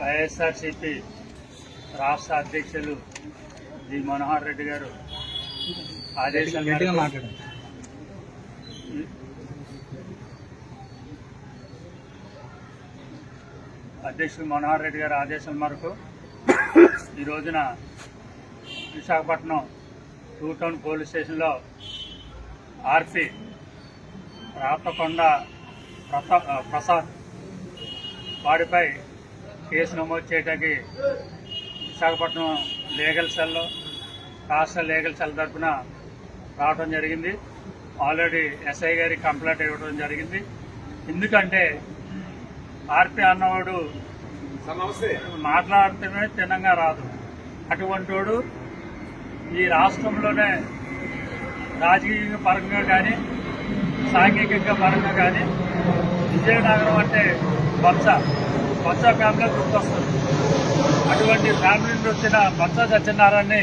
వైఎస్ఆర్సీపీ రాష్ట్ర అధ్యక్షులు జి మనోహర్ రెడ్డి గారు ఆదేశాల మేరకు అధ్యక్షులు మనోహర్ రెడ్డి గారి ఆదేశాల మేరకు ఈ రోజున విశాఖపట్నం 2 టౌన్ పోలీస్ స్టేషన్లో ఆర్పి రాతకొండ ప్రసాద్ వాడిపై కేసు నమోదు చేయడానికి విశాఖపట్నం లీగల్ సెల్లో రాష్ట్ర లీగల్ సెల్ తరఫున రావడం జరిగింది. ఆల్రెడీ ఎస్ఐ గారికి కంప్లైంట్ ఇవ్వడం జరిగింది. ఎందుకంటే ఆర్పి అన్నవాడు మాట్లాడితేనే తినంగా రాదు. అటువంటి వాడు ఈ రాష్ట్రంలోనే రాజకీయ పరంగా కానీ సాంఘికంగా పరంగా కానీ విజయనగరం అంటే బొత్స ఫ్యామిలీ గుర్తొస్తుంది. అటువంటి ఫ్యామిలీ నుండి వచ్చిన బొత్స సత్యనారాయణని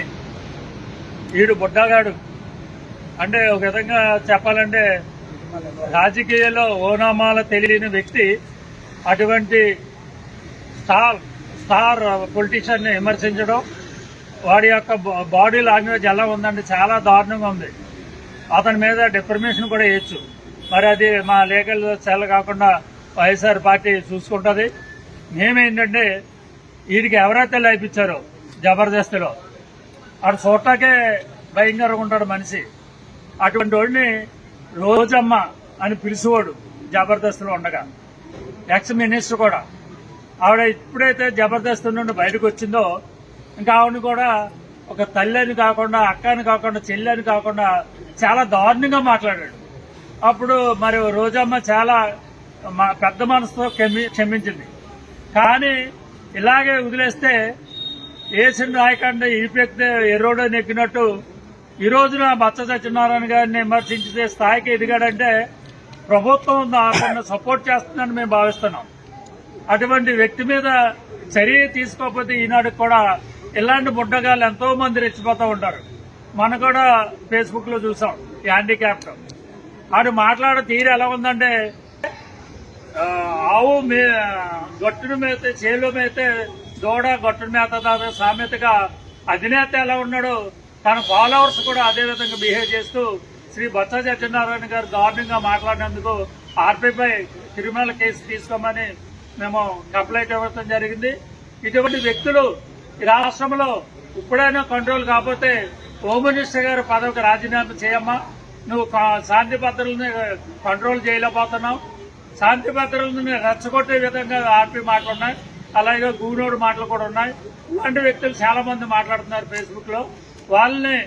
ఈడు బుడ్డగాడు అంటే ఒక విధంగా చెప్పాలంటే రాజకీయాల్లో ఓనామాల తెలియని వ్యక్తి అటువంటి స్టార్ పొలిటీషియన్ని విమర్శించడం, వాడి యొక్క బాడీ లాంగ్వేజ్ ఎలా ఉందంటే చాలా దారుణంగా ఉంది. అతని మీద డిఫర్మేషన్ కూడా వేయచ్చు. మరి అది మా లీగల్ సెల్ కాకుండా వైఎస్ఆర్ పార్టీ చూసుకుంటుంది. మేమేంటంటే వీడికి ఎవరైతే లైపిచ్చారో జబర్దస్త్లో అటు చూడటాకే భయంకరంగా ఉంటాడు మనిషి. అటువంటి వాడిని రోజమ్మ అని పిలిచేవాడు జబర్దస్త్లో ఉండగా. ఎక్స్ మినిస్టర్ కూడా ఆవిడ ఇప్పుడైతే జబర్దస్త్ నుండి బయటకు వచ్చిందో ఇంకా ఆవిడని కూడా ఒక తల్లిని కాకుండా అక్కని కాకుండా చెల్లిని కాకుండా చాలా దారుణంగా మాట్లాడాడు. అప్పుడు మరి రోజమ్మ చాలా పెద్ద మనసుతో క్షమించింది. కానీ ఇలాగే వదిలేస్తే ఏసిన రాయకుండా ఇరిపెక్కితే ఎర్రోడో నెక్కినట్టు ఈ రోజున బొత్స సత్యనారాయణ గారిని విమర్శించే స్థాయికి ఎదిగాడంటే ప్రభుత్వం దాన్ని సపోర్ట్ చేస్తుందని మేము భావిస్తున్నాం. అటువంటి వ్యక్తి మీద చర్య తీసుకోకపోతే ఈనాడు కూడా ఇలాంటి బుడ్డగాళ్ళు ఎంతో మంది రెచ్చిపోతూ ఉంటారు. మనం కూడా ఫేస్బుక్ లో చూసాం. హ్యాండిక్యాప్ట్ ఆడు మాట్లాడే తీరు ఎలా ఉందంటే ఆవు గట్టును మేతే చేలో మేతే దూడ గట్టును మేత సామెతగా అధినేత ఎలా ఉన్నాడో తన ఫాలోవర్స్ కూడా అదే విధంగా బిహేవ్ చేస్తూ శ్రీ బొత్స సత్యనారాయణ గారు దారుణంగా మాట్లాడినందుకు ఆర్పీపై క్రిమినల్ కేసు తీసుకోమని మేము కంప్లైంట్ ఇవ్వడం జరిగింది. ఇటువంటి వ్యక్తులు ఈ రాష్ట్రంలో ఇప్పుడైనా కంట్రోల్ కాకపోతే హోమ్ మినిస్టర్ గారు పదవికి రాజీనామా చేయమ్మా. నువ్వు శాంతి భద్రతలను కంట్రోల్ చేయలేకపోతున్నావు. శాంతి భద్రతలను రెచ్చగొట్టే విధంగా ఆర్పీ మాటలు ఉన్నాయి, అలాగే గూనోడు మాటలు కూడా ఉన్నాయి. ఇలాంటి వ్యక్తులు చాలా మంది మాట్లాడుతున్నారు ఫేస్బుక్ లో. వాళ్ళని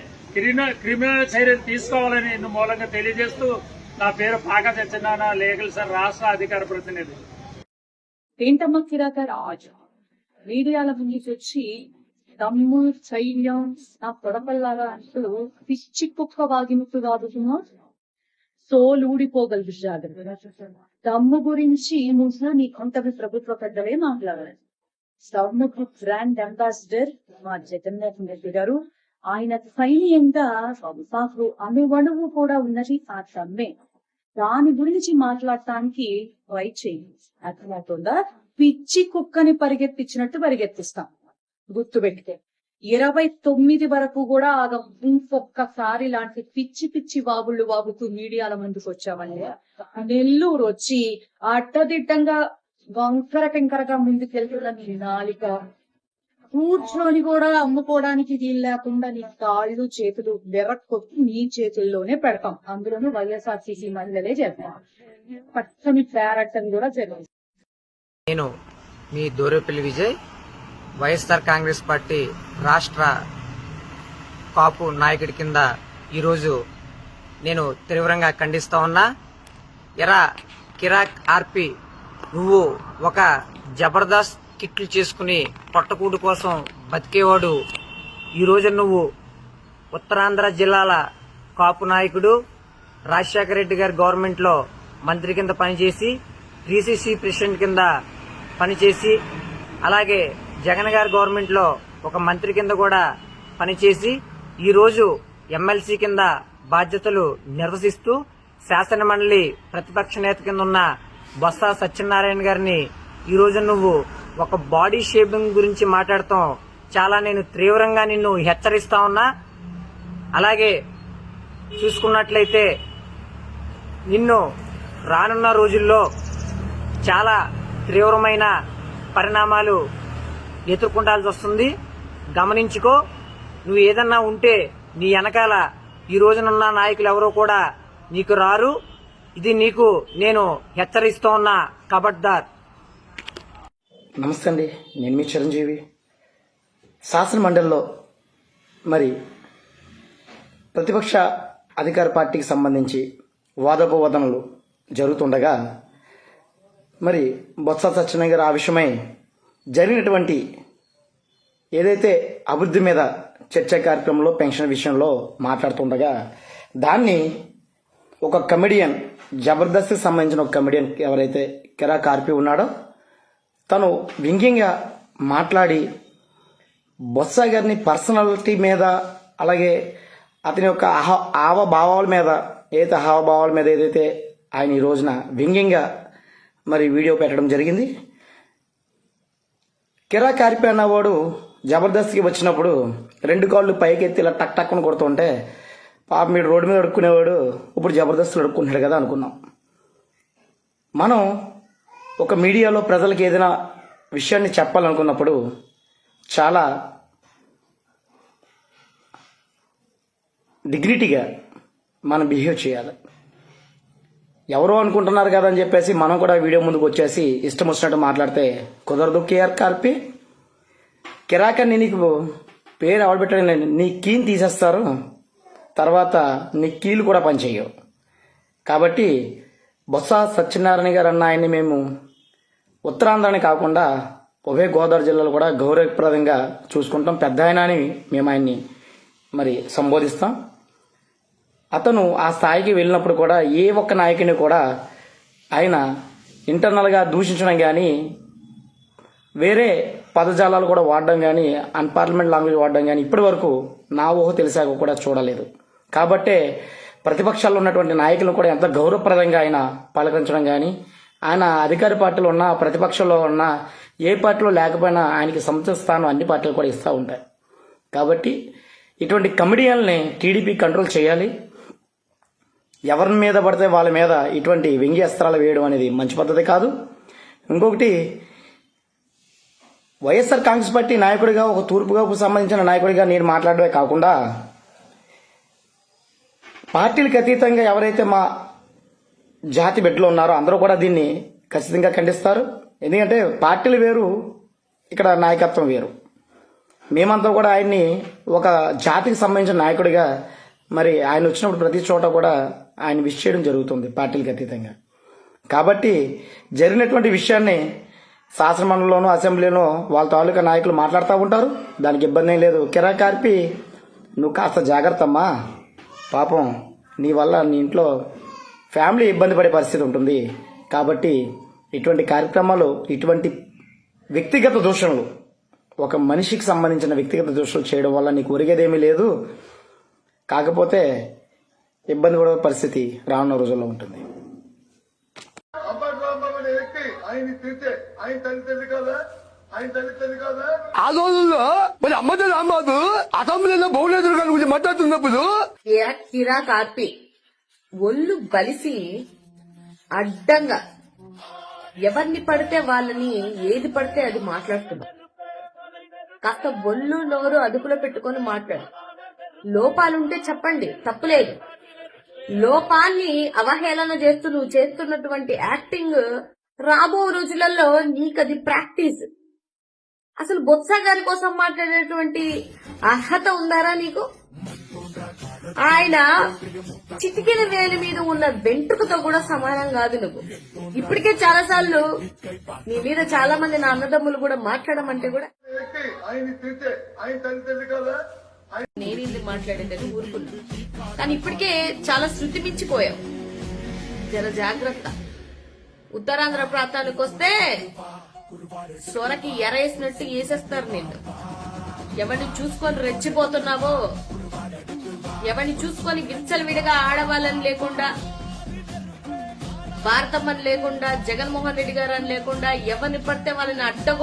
క్రిమినల్ చర్యలు తీసుకోవాలని ఇందు మూలంగా తెలియజేస్తూ నా పేరు పాక సత్యనారాయణ, లీగల్ సెల్ రాష్ట్ర అధికార ప్రతినిధి. ఏంటమ్మా కిరాక రాజు మీడియాల ముందుకు వచ్చి దమ్ము చైన్యం నా పొడపల్లాగా అంటూ పిచ్చి కుక్క వాగినట్టు వాడుతున్నా సోలూడిపోగలదు జాగ్రత్త. దమ్ము గురించి ముందు నీ కొంతవి ప్రభుత్వ పెద్దలే మాట్లాడారు. స్వర్ణ గ్రూప్ బ్రాండ్ అంబాసిడర్ మా జగన్మోహన్ రెడ్డి గారు, ఆయన సైన్యంగా సంస్థలు అణువణువు కూడా ఉన్నది ఆ తమ్మే. దాని గురించి మాట్లాడటానికి ట్రై చేయండి. అర్థమవుతుందా? పిచ్చి కుక్కని పరిగెత్తించినట్టు పరిగెత్తిస్తాం. గుర్తుపెట్టితే 29 వరకు కూడా ఆగం. ఇంకొక్కసారి లాంటి పిచ్చి పిచ్చి వాగుళ్ళు వాగుతూ మీడియాల ముందుకు వచ్చామండి. నెల్లూరు వచ్చి అడ్డదిడ్డంగా వంకర టెంకరగా ముందుకెళ్తున్న నీ నాలిక కూర్చొని కూడా అమ్ముకోవడానికి వీలు లేకుండా నీ కాళ్ళు చేతులు వెరక్కొట్టి నీ చేతుల్లోనే పెడతాం. అందులోనూ వైఎస్ఆర్సీసీ మహిళలే చేస్తాం. పచ్చని ప్యారెట్ అని కూడా జరిగింది. నేను మీ దూరేపల్లి విజయ్, వైఎస్ఆర్ కాంగ్రెస్ పార్టీ రాష్ట్ర కాపు నాయకుడి కింద ఈరోజు నేను తీవ్రంగా ఖండిస్తా ఉన్నా. ఎరా కిరాక్ ఆర్పి, నువ్వు ఒక జబర్దస్త్ కిట్లు చేసుకుని పొట్టకూడు కోసం బతికేవాడు. ఈరోజు నువ్వు ఉత్తరాంధ్ర జిల్లాల కాపు నాయకుడు, రాజశేఖర రెడ్డి గారి గవర్నమెంట్ లో మంత్రి కింద పనిచేసి, పిసిసి ప్రెసిడెంట్ కింద పనిచేసి, అలాగే జగన్ గారి గవర్నమెంట్ లో ఒక మంత్రి కింద కూడా పనిచేసి, ఈరోజు ఎమ్మెల్సీ కింద బాధ్యతలు నిర్వహిస్తూ శాసన మండలి ప్రతిపక్ష నేత కింద ఉన్న బొత్స సత్యనారాయణ గారిని ఈ రోజు నువ్వు ఒక బాడీ షేపింగ్ గురించి మాట్లాడతాం చాలా నేను తీవ్రంగా నిన్ను హెచ్చరిస్తా ఉన్నా. అలాగే చూసుకున్నట్లయితే నిన్ను రానున్న రోజుల్లో చాలా తీవ్రమైన పరిణామాలు ఎదుర్కొంటాల్సి వస్తుంది. గమనించుకో. నువ్వు ఏదన్నా ఉంటే నీ వెనకాల ఈ రోజునున్న నాయకులు ఎవరో కూడా నీకు రారు. ఇది నీకు నేను హెచ్చరిస్తూ ఉన్నా. ఖబర్దార్. నమస్తే అండి, నేను మీ చిరంజీవి. శాసన మండలిలో మరి ప్రతిపక్ష అధికార పార్టీకి సంబంధించి వాదోపవాదనలు జరుగుతుండగా మరి బొత్స సత్యనారాయణ గారు ఆ విషయమై జరిగినటువంటి ఏదైతే అభివృద్ధి మీద చర్చా కార్యక్రమంలో పెన్షన్ విషయంలో మాట్లాడుతుండగా దాన్ని ఒక కమెడియన్, జబర్దస్త్కి సంబంధించిన ఒక కమెడియన్ ఎవరైతే కిరా కార్పి ఉన్నాడో తను వ్యంగ్యంగా మాట్లాడి బొత్స గారిని పర్సనాలిటీ మీద అలాగే అతని యొక్క హావభావాల మీద ఏదైతే ఆయన ఈ రోజున వ్యంగ్యంగా మరి వీడియో పెట్టడం జరిగింది. కిరా కార్పి అన్నవాడు జబర్దస్త్కి వచ్చినప్పుడు 2 కాళ్ళు పైకెత్తి ఇలా టక్ టక్కును కొడుతుంటే పాప మీరు రోడ్డు మీద అడుక్కునేవాడు ఇప్పుడు జబర్దస్తులు అడుక్కుంటున్నాడు కదా అనుకున్నాం. మనం ఒక మీడియాలో ప్రజలకు ఏదైనా విషయాన్ని చెప్పాలనుకున్నప్పుడు చాలా డిగ్నిటీగా మనం బిహేవ్ చేయాలి. ఎవరో అనుకుంటున్నారు కదా అని చెప్పేసి మనం కూడా వీడియో ముందుకు వచ్చేసి ఇష్టం వచ్చినట్టు మాట్లాడితే కుదరదు. కేఆర్ కార్పి కిరాకని నీకు పేరు ఎవరు పెట్టాడు, నీ కీని తీసేస్తారు, తర్వాత నీ కీలు కూడా పనిచేయవు. కాబట్టి బొత్స సత్యనారాయణ గారు అన్న ఆయన్ని మేము ఉత్తరాంధ్రని కాకుండా ఉభయ గోదావరి జిల్లాలో కూడా గౌరవప్రదంగా చూసుకుంటాం. పెద్ద ఆయన అని మేము ఆయన్ని మరి సంబోధిస్తాం. అతను ఆ స్థాయికి వెళ్ళినప్పుడు కూడా ఏ ఒక్క నాయకుని కూడా ఆయన ఇంటర్నల్గా దూషించడం కానీ వేరే పదజాలాలు కూడా వాడడం కానీ అన్పార్లమెంట్ లాంగ్వేజ్ వాడడం కానీ ఇప్పటి వరకు నా ఊహ తెలిసాక కూడా చూడలేదు. కాబట్టే ప్రతిపక్షాల్లో ఉన్నటువంటి నాయకులను కూడా ఎంత గౌరవప్రదంగా ఆయన పలకరించడం కానీ ఆయన అధికార పార్టీలో ఉన్న ప్రతిపక్షంలో ఉన్న ఏ పార్టీలో లేకపోయినా ఆయనకి సముచిత స్థానం అన్ని పార్టీలు కూడా ఇస్తూ ఉంటాయి. కాబట్టి ఇటువంటి కమెడియన్ని టీడీపీ కంట్రోల్ చేయాలి. ఎవరి మీద పడితే వాళ్ళ మీద ఇటువంటి వ్యంగ్యాస్త్రాలు వేయడం అనేది మంచి పద్ధతి కాదు. ఇంకొకటి వైఎస్ఆర్ కాంగ్రెస్ పార్టీ నాయకుడిగా ఒక తూర్పుగోదావరికి సంబంధించిన నాయకుడిగా నేను మాట్లాడమే కాకుండా పార్టీలకు అతీతంగా ఎవరైతే మా జాతి బిడ్డలు ఉన్నారో అందరూ కూడా దీన్ని ఖచ్చితంగా ఖండిస్తారు. ఎందుకంటే పార్టీలు వేరు, ఇక్కడ నాయకత్వం వేరు. మేమంతా కూడా ఆయన్ని ఒక జాతికి సంబంధించిన నాయకుడిగా మరి ఆయన వచ్చినప్పుడు ప్రతి చోట కూడా ఆయన విష్ చేయడం జరుగుతుంది పార్టీలకు అతీతంగా. కాబట్టి జరిగినటువంటి విషయాన్ని శాసనమండలిలోనూ అసెంబ్లీలోనూ వాళ్ళ తాలూకా నాయకులు మాట్లాడుతూ ఉంటారు. దానికి ఇబ్బంది ఏం లేదు. కిరా కార్పి నువ్వు కాస్త జాగ్రత్త అమ్మా, పాపం నీ వల్ల నీ ఇంట్లో ఫ్యామిలీ ఇబ్బంది పడే పరిస్థితి ఉంటుంది. కాబట్టి ఇటువంటి కార్యక్రమాలు, ఇటువంటి వ్యక్తిగత దూషణలు, ఒక మనిషికి సంబంధించిన వ్యక్తిగత దూషణలు చేయడం వల్ల నీకు ఒరిగేదేమీ లేదు. కాకపోతే ఇబ్బంది పడే పరిస్థితి రానున్న రోజుల్లో ఉంటుంది. ఆ రోజుల్లో మరి అమ్మతో రాంబాబు అసెంబ్లీలో బహుళేదురు గారి గురించి మాట్లాడుతున్నప్పుడు కిరా కార్పి ఒళ్ళు బలిసి అడ్డంగా ఎవరిని పడితే వాళ్ళని ఏది పడితే అది మాట్లాడుతున్నా. కాస్త ఒళ్ళు నోరు అదుపులో పెట్టుకొని మాట్లాడు. లోపాలుంటే చెప్పండి, తప్పులేదు. లోపాన్ని అవహేళన చేస్తూ నువ్వు చేస్తున్నటువంటి యాక్టింగ్ రాబో రోజులలో నీకది ప్రాక్టీస్. అసలు బొత్స గారి కోసం మాట్లాడేటువంటి అర్హత ఉందారా నీకు? ఆయన చిటికిన వేలి మీద ఉన్న వెంట్రుకతో కూడా సమానం కాదు నువ్వు. ఇప్పటికే చాలా సార్లు నీ మీద చాలా మంది నా అన్నదమ్ములు కూడా మాట్లాడమంటే కూడా నేనేంది మాట్లాడేదని ఊరుకున్నా. కానీ ఇప్పటికే చాలా శృతి మించిపోయావు. జర జాగ్రత్త. ఉత్తరాంధ్ర ప్రాంతానికి వస్తే సొరకి ఎరేసినట్టు వేసేస్తారు నిన్ను. ఎవరిని చూసుకొని రెచ్చిపోతున్నావో, ఎవరిని చూసుకొని విచ్చలవిడిగా ఆడవాళ్ళని లేకుండా, భారతమ్మని లేకుండా, జగన్మోహన్ రెడ్డి గారు అని లేకుండా ఎవరిని పడితే వాళ్ళని అడ్డగో